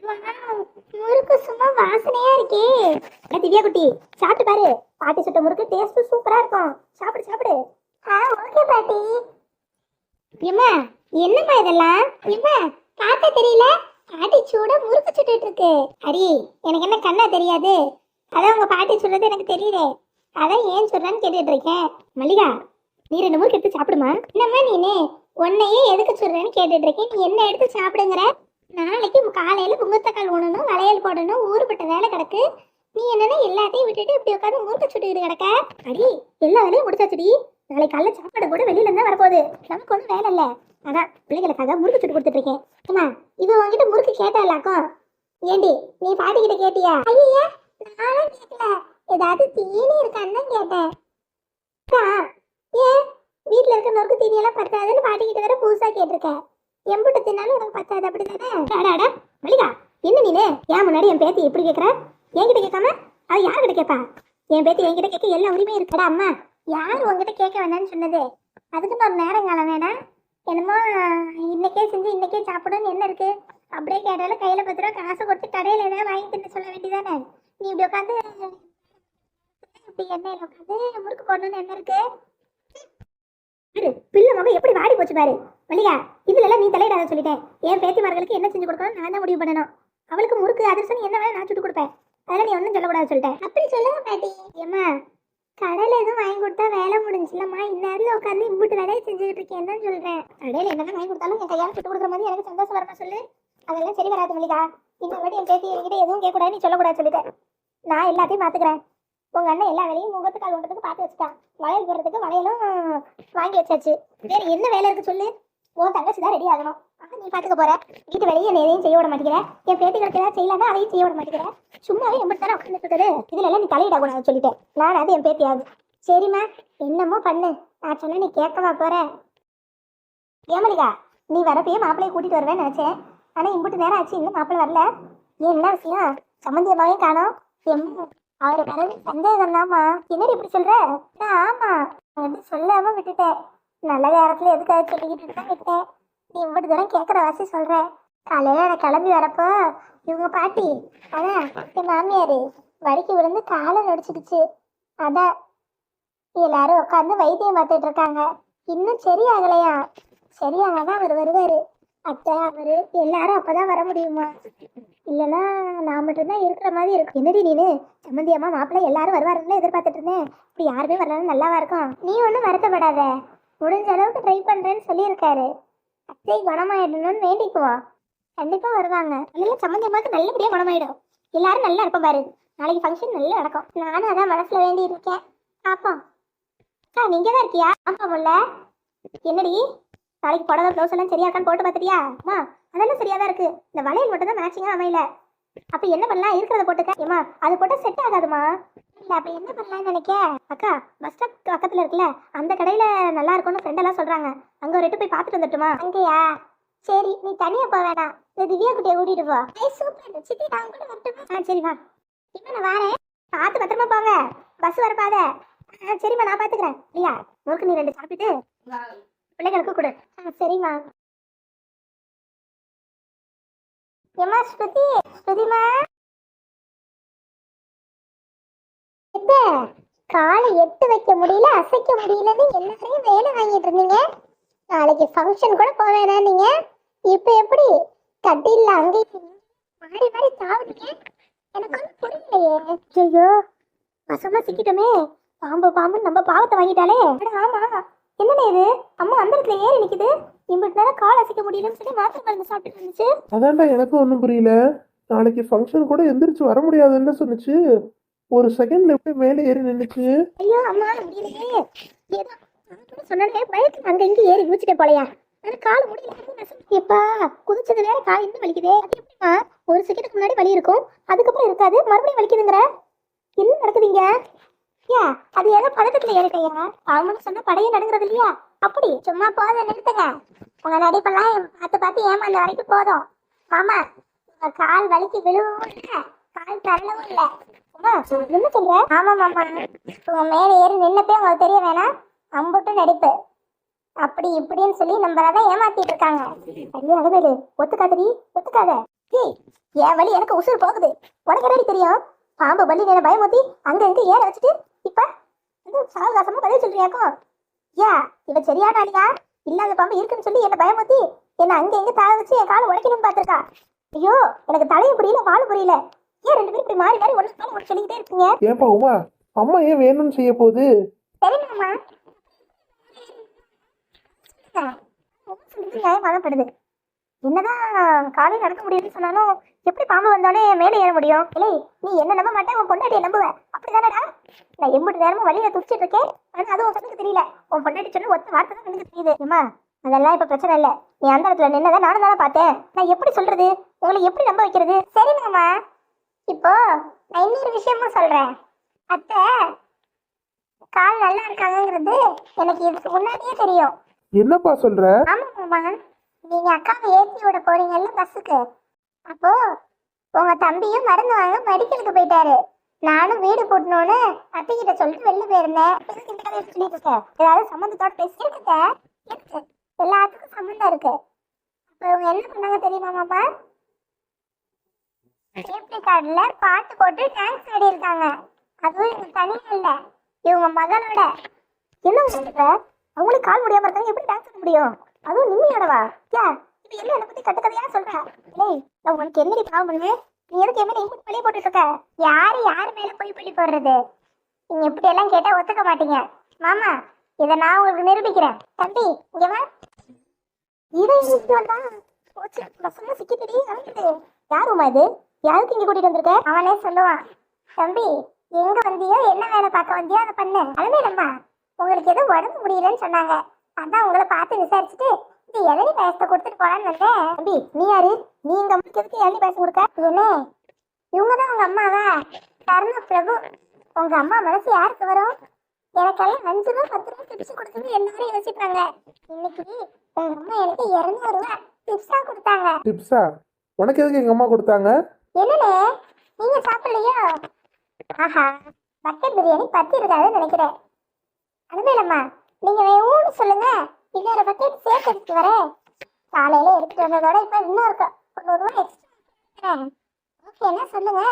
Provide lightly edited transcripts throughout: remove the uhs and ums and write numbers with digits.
முறுக்கு சும்மா வாசனையா இருக்கே. திவ்யா குட்டி சாப்பிட்டு பாரு. பாட்டி சுட்ட முறுக்கு டேஸ்ட் சூப்பரா இருக்கும். சாப்பிடு சாப்பிடு. ஓகே பாட்டி. எம்மா என்னம்மா இதெல்லாம்? எம்மா காத்தா தெரியல, பாட்டி சூட முறுக்கு சுட்டுட்டு இருக்கு. அடி எனக்கு என்ன கண்ணா தெரியாது? அதான் உங்க பாட்டி சொல்றது எனக்கு தெரியுதே, அதான் ஏன் சொல்றான்னு கேட்டுட்டு இருக்கேன். மல்லிகா நீ 2 முறுக்கு எடுத்து சாப்பிடுமா. என்னம்மா நீனு உன்னையே எதுக்கு சொல்றேன்னு கேட்டுட்டு இருக்கேன், நீ என்ன எடுத்து சாப்பிடுங்கிற? நாளைக்கு காலையில முங்கத்தக்கால் ஊனணும், வளையல் போடணும், ஊறுபட்ட வேலை கிடக்கு. நீ என்னன்னா எல்லாத்தையும் விட்டுட்டு இப்படி உட்காந்து முறுக்க சுட்டுக்கிட்டு கிடக்க. அடி எல்லா வேலையும் முடிச்சாச்சுடி. நாளைக்கு காலைல சாப்பாடு கூட வெளியில இருந்தா வரப்போகுது, நமக்கு ஒன்றும் வேலை இல்லை. அதான் பிள்ளைகளுக்காக முறுக்கு சுட்டு கொடுத்துட்டு இருக்கேன். அம்மா இது உங்ககிட்ட முறுக்கு கேட்டாலாக்கும். ஏண்டி நீ பாட்டி கிட்ட கேட்டியா? ஐயா நானும் கேட்கல, ஏதாவது தீனி இருக்கான்னு கேட்டேன். ஏன் வீட்டுல இருக்க நொறுக்கு தீனியெல்லாம் பத்தாதுன்னு பாட்டி கிட்ட வேற புதுசா கேட்டிருக்கேன். எம்புட்டு தின்னாலும் உனக்கு பத்தாது அப்படித்தானே? அடாடா மல்லிகா என்ன நீனு ஏன் முன்னாடி என் பேத்தி எப்படி கேட்கற? என்கிட்ட கேட்காம அவ யார்கிட்ட கேட்பா? என் பேத்தி என்கிட்ட கேட்க எல்லா உரிமையும் இருக்கடா. அம்மா யார் உங்ககிட்ட கேட்க வேணாம்னு சொன்னது? அதுக்குன்னு ஒரு நேரம் காலம் வேணாம். என்னமோ இன்னைக்கே செஞ்சு இன்னைக்கே சாப்பிடுன்னு என்ன இருக்கு? அப்படியே கேட்டாலும் கையில 10 ரூபா காசு கொடுத்து கடையில ஏதாவது வாங்கி தின்னு சொல்ல வேண்டியதானே? நீ இப்படி உட்காந்து இப்படி எண்ணெயில உட்காந்து முறுக்கு போடணும்னு என்ன இருக்கு? பிள்ளை மகன் எப்படி வாடி போச்சு பாரு. மல்லிகா இதுல எல்லாம் நீ தலையிடாத சொல்லிட்டேன். என் பேத்திமார்களுக்கு என்ன செஞ்சு கொடுக்கணும் நான் தான் முடிவு பண்ணணும். அவளுக்கு முறுக்கு அதிர்ஷ்டம் என்ன வேலை நான் சுட்டு கொடுப்பேன். அதெல்லாம் நீ ஒன்றும் சொல்லக்கூடாது சொல்லிட்டேன். அப்படி சொல்லுங்க பாட்டி. ஏம்மா கடையில் எதுவும் வாங்கி கொடுத்தா வேலை முடிஞ்சில்லம்மா, இந்நேரத்தில் உட்காந்து இம்புட்டு வேலையை செஞ்சுக்கிட்டு இருக்கேன்னு தான் சொல்கிறேன். கடையில் என்னென்ன வாங்கி கொடுத்தாலும் என் கையால் சுட்டு கொடுக்குற மாதிரி எனக்கு சந்தோஷம் வரணும் சொல்லு. அதெல்லாம் சரி வராது மல்லிகா. இன்னொரு வாட்டி என் பேத்தி என்கிட்ட எதுவும் கேட்கக்கூடாது, நீ சொல்லக்கூடாது சொல்லிட்டேன். நான் எல்லாத்தையும் பார்த்துக்கிறேன். உங்கள் அண்ணன் எல்லா வேலையும் முகத்துக்கால் ஒன்றதுக்கு பார்த்து வச்சுட்டான். வளையல் போடுறதுக்கு வளையலும் வாங்கி வச்சாச்சு. வேறு என்ன வேலை இருக்குது சொல்லு? உன் தங்கச்சி தான் ரெடி ஆகணும், ஆனால் நீ பார்த்துக்க போகிற. வீட்டு வேலையை என்ன எதையும் செய்ய விட மாட்டேங்கிற. என் பேத்திகளுக்கு ஏதாவது செய்யலாம்னா அதையும் செய்ய விட மாட்டேங்கிற. சும்மாவே எப்படி தானே உட்காந்துட்டு இருக்குது. இதில் எல்லாம் நீ தலையிடக்கூடாது சொல்லிட்டேன். நான் அது என் பேத்தி ஆகுது. சரிம்மா என்னமோ பண்ணு, நான் சொன்ன நீ கேட்கவா போகிற? ஏமலிகா நீ வரப்பயே மாப்பிள்ளையை கூட்டிகிட்டு வருவேன்னு நினச்சேன். ஆனால் இம்புட்டு நேரம் ஆச்சு இன்னும் மாப்பிள்ளை வரல. ஏன் என்ன விஷயம்? சம்மந்தியமாவே காணோம். அவரை பிறகு சந்தேகம் தான்மா. என்னடி இப்படி சொல்ற? ஆமா வந்து சொல்லாம விட்டுட்டேன். நல்ல நேரத்துல எதுக்காக சொல்லிக்கிட்டு தான் விட்டேன். நீ இவ்வளவு தூரம் கேட்குற வாசி சொல்றேன். காலையில நான் கிளம்பி வரப்போ இவங்க பாட்டி அதான் என் மாமியாரு வடிக்கு விழுந்து காலை நடிச்சிடுச்சு. அதான் எல்லாரும் உட்காந்து வைத்தியம் பார்த்துட்டு இருக்காங்க. இன்னும் சரியாகலையா? சரியானதான் அவர் வருவாரு. அத்தை அவரு எல்லாரும் அப்பதான் வர முடியுமா? இல்லைன்னா நான் மட்டும்தான் இருக்கிற மாதிரி இருக்கும். என்னடி நீனு சம்மந்தி அம்மா மாப்பிள்ளை எல்லாரும் வருவாருன்னு எதிர்பார்த்துட்டு இருந்தேன். இப்படி யாருமே வரலான்னு நல்லாவா இருக்கும்? நீ ஒன்றும் வருத்தப்படாத, முடிஞ்ச அளவுக்கு ட்ரை பண்றேன்னு சொல்லியிருக்காரு. அத்தை குணமாயிடணும்னு வேண்டிக்குவோம். கண்டிப்பா வருவாங்க. அதெல்லாம் சம்மந்தி அம்மாவுக்கு நல்லபடியா குணமாயிடும். எல்லாரும் நல்லா இருப்போம் பாரு. நாளைக்கு ஃபங்க்ஷன் நல்லா நடக்கும். நானும் அதான் மனசுல வேண்டி இருக்கேன். பாப்போம். நீங்க தான் இருக்கியா? ஆமா முல்ல. என்னடி நாளைக்கு புடவை ப்ளவுஸ் எல்லாம் சரியா இருக்கான்னு போட்டு பார்த்துட்டியா? அம்மா அதெல்லாம் சரியா தான் இருக்கு. இந்த வளையல் மட்டும் தான் மேட்சிங்கா அமையல. அப்ப என்ன பண்ணலாம்? இருக்கிறத போட்டுக்க. ஏமா அது போட்டா செட் ஆகாதுமா. இல்ல அப்ப என்ன பண்ணலாம்னு நினைக்க? அக்கா பஸ் ஸ்டாப் பக்கத்துல இருக்குல்ல, அந்த கடையில நல்லா இருக்கும்னு ஃப்ரெண்ட் எல்லாம் சொல்றாங்க. அங்க ஒரு எட்டு போய் பார்த்துட்டு வந்துட்டுமா? அங்கயா? சரி நீ தனியா போக வேணாம், திவ்யா குட்டியை கூட்டிட்டு போ. சூப்பர் சித்தி நான் கூட வரட்டுமா? சரி வா. இப்ப நான் வரேன், பார்த்து பத்திரமா போங்க, பஸ் வரப்பாத. சரிம்மா நான் பாத்துக்கிறேன். இல்லையா முறுக்கு நீ 2 சாப்பிட்டுட்டு பிள்ளைகளுக்கு கொடு. சரிம்மா. ஏமா ஸ்ருதி ஸ்ருதிமா எப்ப காலை 8 வைக்க முடியல அசைக்க முடியலன்னு எல்லாரையும் வேலை வாங்கிட்டு இருந்தீங்க. நாளைக்கு ஃபங்க்ஷன் கூட போவேனா நீங்க? இப்ப எப்படி கட்டில அங்கே மாறி மாறி தாவிட்டீங்க? எனக்கு ஒன்றும் புரியலையே. ஐயோ வசமா சிக்கிட்டோமே. பாம்பு பாம்பு நம்ம பாவத்தை வாங்கிட்டாலே. ஆமா என்னண்ணே இது? அம்மா அந்த இடத்துல ஏறி நிக்குது. இம்பட்டு நேரம் கால் அசைக்க முடியலன்னு சொல்லி மாத்திரை மருந்து சாப்பிட்டு இருந்துச்சு. அதான்டா எனக்கும் ஒன்றும் புரியல. நாளைக்கு ஃபங்க்ஷன் கூட எந்திரிச்சு வர முடியாதுன்னு சொன்னுச்சு. ஒரு செகண்ட்ல எப்படி மேலே ஏறி நின்றுச்சு. ஐயோ அம்மா முடியலையே. ஏதோ சொன்னே பயத்துல அங்க இங்க ஏறி குதிச்சுட்டே போலையா? எனக்கு கால் முடியல. எப்பா குதிச்சது வேற கால் இன்னும் வலிக்குதே. அது எப்படிமா? ஒரு செகண்டுக்கு முன்னாடி வலி இருக்கும், அதுக்கப்புறம் இருக்காது, மறுபடியும் வலிக்குதுங்கிற. என்ன நடக்குதுங்க? ஏன் அது ஏதோ பதட்டத்துல ஏறிட்டையா? அவனு சொன்ன படையே நடுங்கிறது இல்லையா? அப்படி சும்மா போத நிறுத்துங்க. உங்க நடிப்பெல்லாம் பார்த்து பார்த்து ஏமாந்த வரைக்கும் போதும். ஆமா கால் வலிக்கு விழுவும் இல்லை, கால் தரலவும் இல்லை. என்ன சொல்ற? ஆமா மாமா உங்க மேல ஏறி நின்னப்பே உங்களுக்கு தெரிய வேணாம், அம்புட்டு நடிப்பு அப்படி இப்படின்னு சொல்லி நம்மளதான் ஏமாத்திட்டு இருக்காங்க. ஐயோ அழுது ஒத்துக்காதடி ஒத்துக்காத. ஏய், என் வலி எனக்கு உசுறு போகுது. உனக்கு என்னடி தெரியும்? பாம்பு பள்ளி நேரம் பயமுத்தி அங்க இங்க ஏற வச்சுட்டு இப்ப சாவகாசமா பதில் சொல்றியாக்கும். இவ சரியான ஆளியா? இல்லாத பாம்பு இருக்குன்னு சொல்லி என்ன பயமுத்தி என்ன அங்க இங்க தாழ வச்சு என் காலை உடைக்கணும்னு பாத்திருக்கா. ஐயோ, எனக்கு தலையும் புரியல வாழும் புரியல. ஏன் ரெண்டு பேரும் இப்படி மாறி மாறி ஒன்று சொல்லிக்கிட்டே இருக்கீங்க? ஏன்பா உமா, அம்மா ஏன் வேணும்னு செய்ய போகுது? தெரியுமாம்மா, சொல்றது நியாயமாகப்படுது. என்னதான் காலையில் நடக்க முடியும்னு சொன்னாலும் எப்படி பாம்பு வந்தாலே மேலே ஏற முடியும்? இல்லை, நீ என்ன நம்ப மாட்டேன், உன் பொண்டாட்டியை நம்புவேன். அப்படிதானடா? நான் எம்பிட்டு நேரமும் வழியில துடிச்சிட்டு இருக்கேன். ஆனா அது உன் கண்ணுக்கு தெரியல. உன் பொண்டாட்டி சொன்ன ஒத்த வார்த்தை தான் கண்ணுக்கு தெரியுது. அம்மா, அதெல்லாம் இப்ப பிரச்சனை இல்லை. நீ அந்த இடத்துல நின்னதை நானும் தானே பார்த்தேன். நான் எப்படி சொல்றது, உங்களை எப்படி நம்ப வைக்கிறது? சரி மாமா, இப்போ நான் இன்னொரு விஷயமும் சொல்றேன். அத்தை கால் நல்லா இருக்காங்கிறது எனக்கு இதுக்கு முன்னாடியே தெரியும். என்னப்பா சொல்ற? ஆமா மாமா, நீங்க அக்காவை ஏற்றி விட போறீங்கல்ல பஸ்ஸுக்கு, அப்போ உங்க தம்பியும் மருந்து வாங்க மெடிக்கலுக்கு போயிட்டாரு. நானும் வீடு போட்டணும்னு அத்தைகிட்ட சொல்லிட்டு வெளில போயிருந்தேன். எதுக்கு இந்த கதையை சொல்லிட்டு இருக்க? ஏதாவது சம்மந்தத்தோட பேசியிருக்க? இருக்கு, எல்லாத்துக்கும் சம்மந்தம் இருக்கு. அப்போ இவங்க என்ன பண்ணாங்க தெரியுமா மாமா? சேஃப்டி கார்டுல பாட்டு போட்டு டான்ஸ் ஆடி இருக்காங்க. அதுவும் இவங்க தனியா இல்ல, இவங்க மகளோட. என்ன சொல்ற? அவங்களுக்கு கால் முடியாம இருக்காங்க, எப்படி டான்ஸ் ஆட முடியும்? அதுவும் நிம்மியோடவா? இது என்ன என்னை பத்தி கட்டுக்கதையா சொல்ற? ஏய், நான் உனக்கு என்னடி பாவம் பண்ணு? நீ எதுக்கு என்ன இன்புட் பழி போட்டுட்டு இருக்க? யாரு மேல போய் பழி போடுறது? நீங்க இப்படி எல்லாம் கேட்டா ஒத்துக்க மாட்டீங்க. மாமா, இதை நான் உங்களுக்கு நிரூபிக்கிறேன். தம்பி இங்க வா. இவன் வந்தா போச்சு, பசங்க சிக்கிட்டு இறங்குது. யாருமா இது? யாருக்கு இங்க கூட்டிட்டு வந்திருக்க? அவனே சொல்லுவான். தம்பி, எங்க வந்தியோ, என்ன வேலை பார்க்க வந்தியோ அதை பண்ணு. அலுமையிலம்மா, உங்களுக்கு எதுவும் உடம்பு முடியலன்னு சொன்னாங்க. அதான் உங்களை பார்த்து விசாரிச்சுட்டு இந்த இளநி பாயசத்தை கொடுத்துட்டு போலான்னு வந்தேன். தம்பி, நீ யாரு? நீ எங்க அம்மாக்கு எதுக்கு இளநி பாயசம் கொடுக்க? என்ன, இவங்கதான் உங்க அம்மாவா? கர்ண பிரபு, உங்க அம்மா மனசு யாருக்கு வரும்? எனக்கெல்லாம் 5 ரூபா 10 ரூபா டிப்ஸ் கொடுக்குறது எல்லாரும் யோசிப்பாங்க. இன்னைக்கு உங்க அம்மா எனக்கு 200 ரூபா டிப்ஸா கொடுத்தாங்க. டிப்ஸா? உனக்கு எதுக்கு எங்க அம்மா கொடுத்தாங்க? என்னண்ணே, நீங்க சாப்பிடலையோ? ஆஹா, பக்கெட் பிரியாணி பத்தி இருக்காதுன்னு நினைக்கிறேன். அனுமேலம்மா, நீங்க வேணும்னு சொல்லுங்க, இன்னொரு பக்கெட் சேர்த்து எடுத்துட்டு வரேன். காலையில எடுத்துட்டு வந்ததோட இப்ப இன்னும் இருக்கு, 100 ரூபா எக்ஸ்ட்ரா. ஓகேன்னா சொல்லுங்க.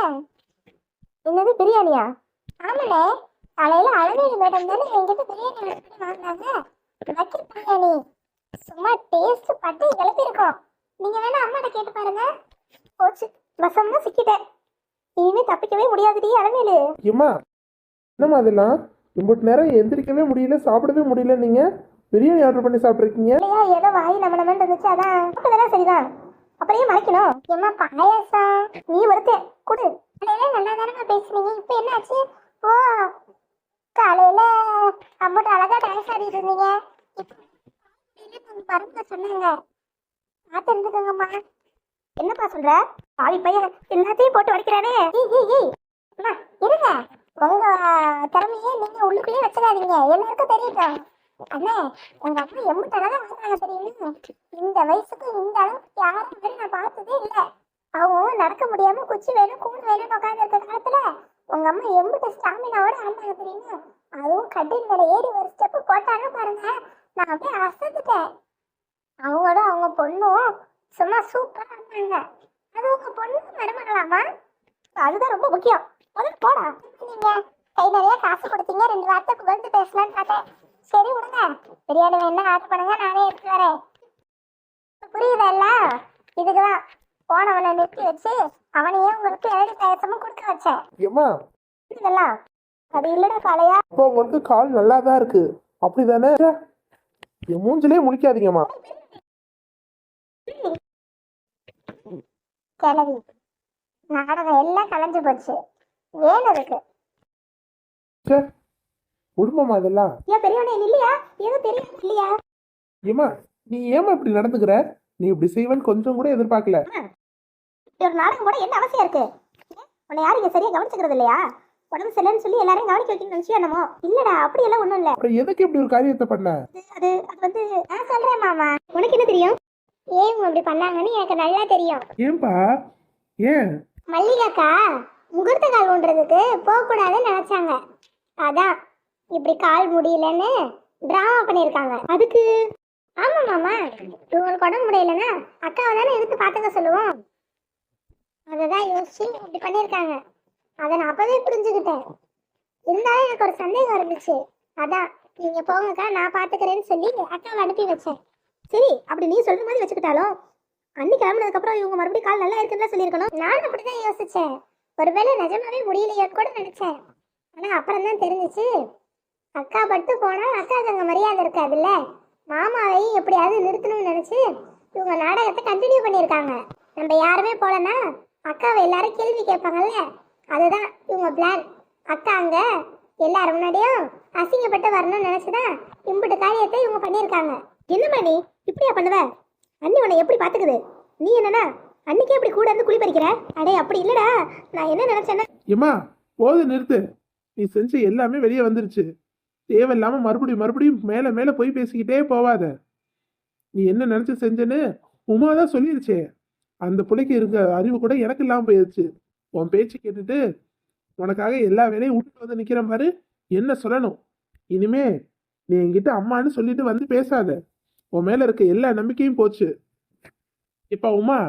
என்னது பிரியாணியா? ஆமாண்ணே, காலையில அழகேரி மேடம் தானே என்கிட்ட பிரியாணி எடுத்துட்டு வாங்கினாங்க. பக்கெட் பிரியாணி சும்மா டேஸ்ட் பட்டு கிளப்பி இருக்கும். நீங்க வேணா அம்மாட்ட கேட்டு பாருங்க. போச்சு, வசமா சிக்கிட்டேன். இனிமே தப்பிக்கவே முடியாதுடி அலமேலு. ஏம்மா, என்னம்மா அதெல்லாம்? இம்புட்டு நேரம் எந்திரிக்கவே முடியல, சாப்பிடவே முடியல, நீங்க பிரியாணி ஆர்டர் பண்ணி சாப்பிட்ருக்கீங்க. இல்லையா, ஏதோ வாய் நம்ம இருந்துச்சு, அதான் சாப்பிட்டதெல்லாம் சரிதான். அப்புறம் ஏன் மறைக்கணும்? ஏம்மா பாயாசம் நீ ஒருத்தே கொடு. காலையில நல்லா தானே பேசுனீங்க, இப்ப என்ன ஆச்சு? ஓ, காலையில அம்மட்டு அழகா டான்ஸ் ஆடிட்டு இருந்தீங்க, பறந்து சொன்னாங்க. பார்த்து இருந்துக்கோங்கம்மா. என்னப்பா சொல்ற? பாவி பையன் எல்லாத்தையும் போட்டு வடிக்கிறானே. அம்மா இருங்க, உங்க திறமையே நீங்க உள்ளுக்குள்ளேயே வச்சிடாதீங்க, எல்லாருக்கும் தெரியட்டும். அண்ணே, உங்க அம்மா எம்பிட்டு அழகா வாங்கினாங்க தெரியுமா? இந்த வயசுக்கு இந்த அளவுக்கு யாரும் மாதிரி நான் பார்த்ததே இல்லை. அவங்க நடக்க முடியாம குச்சி வேணும் கூடு வேணும்னு உட்காந்து இருக்க காலத்துல உங்க அம்மா எம்பிட்டு ஸ்டாமினாவோட ஆண்டாங்க தெரியுமா? அதுவும் கட்டில் மேல ஏறி ஒரு ஸ்டெப்பு போட்டாங்க பாருங்க, நான் அப்படியே அசந்துட்டேன். அவங்களும் அவங்க பொண்ணும் சும்மா சூப்பரா இருந்தாங்க. அது உங்க பொண்ணு மருமகளாமா? அதுதான் ரொம்ப முக்கியம். முதல்ல போடா. நீங்க கை நிறைய காசு கொடுத்தீங்க, 2 வார்த்தை புகழ்ந்து பேசலான்னு பார்த்தேன். சரி விடுங்க, பிரியாணி வேணா ஆர்டர் பண்ணுங்க, நானே எடுத்து வரேன். புரியுதல்ல? இதுக்குதான் போனவனை நிறுத்தி வச்சு அவனையே உங்களுக்கு இளநீ பாயசமும் கொடுக்க வச்சேன். ஏம்மா, இதெல்லாம் அது இல்லடா காளையா. அப்போ உங்களுக்கு கால் நல்லா தான் இருக்கு, அப்படிதானே? என் மூஞ்சிலே முழிக்காதீங்கம்மா. கிளவி நாடகம் எல்லாம் கலைஞ்சு போச்சு. வேணும் இருக்கு. குடும்பமா இதெல்லாம்? ஏன் பெரியவனே இல்லையா? ஏதோ தெரியும் இல்லையா? ஏம்மா, நீ ஏமா இப்படி நடந்துக்கிற? நீ இப்படி செய்வன்னு கொஞ்சம் கூட எதிர்பார்க்கல. ஒரு நாடகம் கூட என்ன அவசியம் இருக்கு? உன்னை யாரும் இங்க சரியா கவனிச்சுக்கிறது இல்லையா? உடம்பு சரியில்லைன்னு சொல்லி எல்லாரையும் கவனிக்க வைக்கணும்னு நினைச்சியா என்னமோ? இல்லடா, அப்படி எல்லாம் ஒண்ணும் இல்ல. அப்புறம் எதுக்கு இப்படி ஒரு காரியத்தை பண்ண? அது வந்து நான் சொல்றேன் மாமா. உனக்கு என்ன தெரியும்? ஏன் அப்படி பண்ணாங்கன்னு எனக்கு நல்லா தெரியும். ஏன்பா? ஏன்? மல்லிகாக்கா முகூர்த்த கால் ஊன்றதுக்கு போகக்கூடாதுன்னு நினைச்சாங்க. அதான் இப்படி கால் முடியலன்னு டிராமா பண்ணியிருக்காங்க. அதுக்கு ஆமா மாமா, உங்களுக்கு உடம்பு முடியலன்னா அக்காவை தானே எடுத்து பார்த்துக்க சொல்லுவோம். அததான் யோசிச்சு இப்படி பண்ணியிருக்காங்க. அதை நான் அப்பவே புரிஞ்சுக்கிட்டேன். இருந்தாலும் எனக்கு ஒரு சந்தேகம் இருந்துச்சு. அதான் நீங்க போங்கக்கா நான் பாத்துக்கிறேன்னு சொல்லி அக்காவை அனுப்பி வச்சேன். சரி, அப்படி நீ சொல்ற மாதிரி வச்சுக்கிட்டாலும் அன்னி கிளம்புனதுக்கு அப்புறம் இவங்க மறுபடியும் கால் நல்லா இருக்குன்னு சொல்லியிருக்கணும். நானும் அப்படிதான் யோசிச்சேன். ஒருவேளை நிஜமாவே முடியலையோன்னு கூட நினைச்சேன். ஆனா அப்புறம் தான் தெரிஞ்சிச்சு, அக்கா மட்டும் போனா அக்காவுக்கு அங்க மரியாதை இருக்காதுல்ல, மாமாவையும் எப்படியாவது நிறுத்தணும்னு நினைச்சு இவங்க நாடகத்தை கண்டினியூ பண்ணியிருக்காங்க. நம்ம யாருமே போலன்னா அக்காவை எல்லாரும் கேள்வி கேட்பாங்கல்ல, அதுதான் இவங்க பிளான். அக்கா அங்க எல்லாரும் முன்னாடியும் அசிங்கப்பட்டு வரணும்னு நினைச்சுதான் இம்புட்டு காரியத்தை இவங்க பண்ணியிருக்காங்க. என்னம்மா நீ இப்படியா பண்ணுவ? அண்ணி உன்னை எப்படி பாத்துக்குது? நீ என்னன்னா அன்னைக்கே இப்படி கூட இருந்து குழி பறிக்கிற? அடே அப்படி இல்லடா, நான் என்ன நினைச்சேன்னா. ஏம்மா போது நிறுத்து. நீ செஞ்ச எல்லாமே வெளியே வந்துருச்சு. தேவையில்லாம மறுபடியும் மறுபடியும் மேல மேல போய் பேசிக்கிட்டே போவாத. நீ என்ன நினைச்சு செஞ்சேன்னு உமா தான் சொல்லிருச்சே. அந்த பிள்ளைக்கு இருக்க அறிவு கூட எனக்கு இல்லாம போயிடுச்சு. உன் பேச்சு கேட்டுட்டு உனக்காக எல்லா வேலையும் விட்டுட்டு வந்து நிக்கிறேன் பாரு. என்ன சொல்லணும்? இனிமே நீ என்கிட்ட அம்மான்னு சொல்லிட்டு வந்து பேசாத. உன் மேல இருக்க எல்லா நம்பிக்கையும் போச்சு. இப்ப உமா,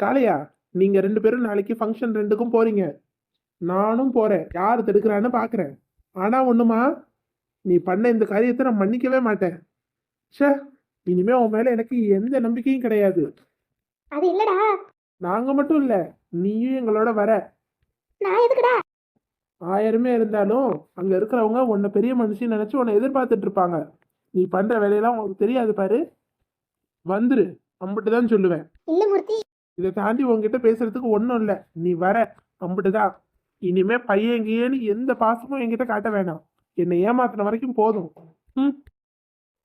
காளையா, நீங்க 2 பேரும் நாளைக்கு ஃபங்க்ஷன் 2க்கும் போறீங்க. நானும் போறேன். யார் தடுக்கிறான்னு பாக்குறேன். ஆனா ஒண்ணுமா, நீ பண்ண இந்த காரியத்தை நான் மன்னிக்கவே மாட்டேன். ச்சே, இனிமே உன் மேல எனக்கு எந்த நம்பிக்கையும் கிடையாது. அது இல்லடா. நாங்க மட்டும் இல்ல, நீயும் எங்களோட வர. நான் எதுக்குடா? 1000 இருந்தாலும் அங்க இருக்கிறவங்க உன்னை பெரிய மனுஷன் நினைச்சு உன்னை எதிர்பார்த்துட்டு இருப்பாங்க. நீ பண்ற வேலையெல்லாம் உனக்கு தெரியாது பாரு. வந்துரு, அம்பிட்டுதான் சொல்லுவேன். இல்ல மூர்த்தி. இதை தாண்டி உன்கிட்ட பேசுறதுக்கு ஒன்றும் இல்லை. நீ வர, அம்பிட்டுதான். இனிமே பையன் எந்த பாசமும் என்கிட்ட காட்ட வேணாம். என்னை ஏமாத்தின வரைக்கும் போதும். ம்.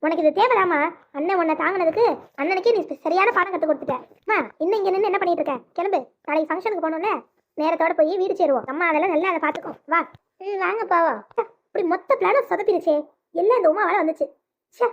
உனக்கு இது தேவைதாமா? அண்ணன் உன்னை தாங்கினதுக்கு அண்ணனுக்கே நீ சரியான பாடம் கற்றுக் கொடுத்துட்ட. அம்மா, இன்னும் இங்க நின்று என்ன பண்ணிட்டு இருக்க? கிளம்பு, நாளைக்கு ஃபங்க்ஷனுக்கு போனோம்ல, நேரத்தோட போய் வீடு சேருவோம். அம்மா அதெல்லாம் நல்லா அதை பார்த்துக்கோ. வா. வாங்க போவோம். இப்படி மொத்த பிளானும் சொதப்பிடுச்சே. எல்லாம் இந்த உமாவால வந்துச்சு. ச்சே.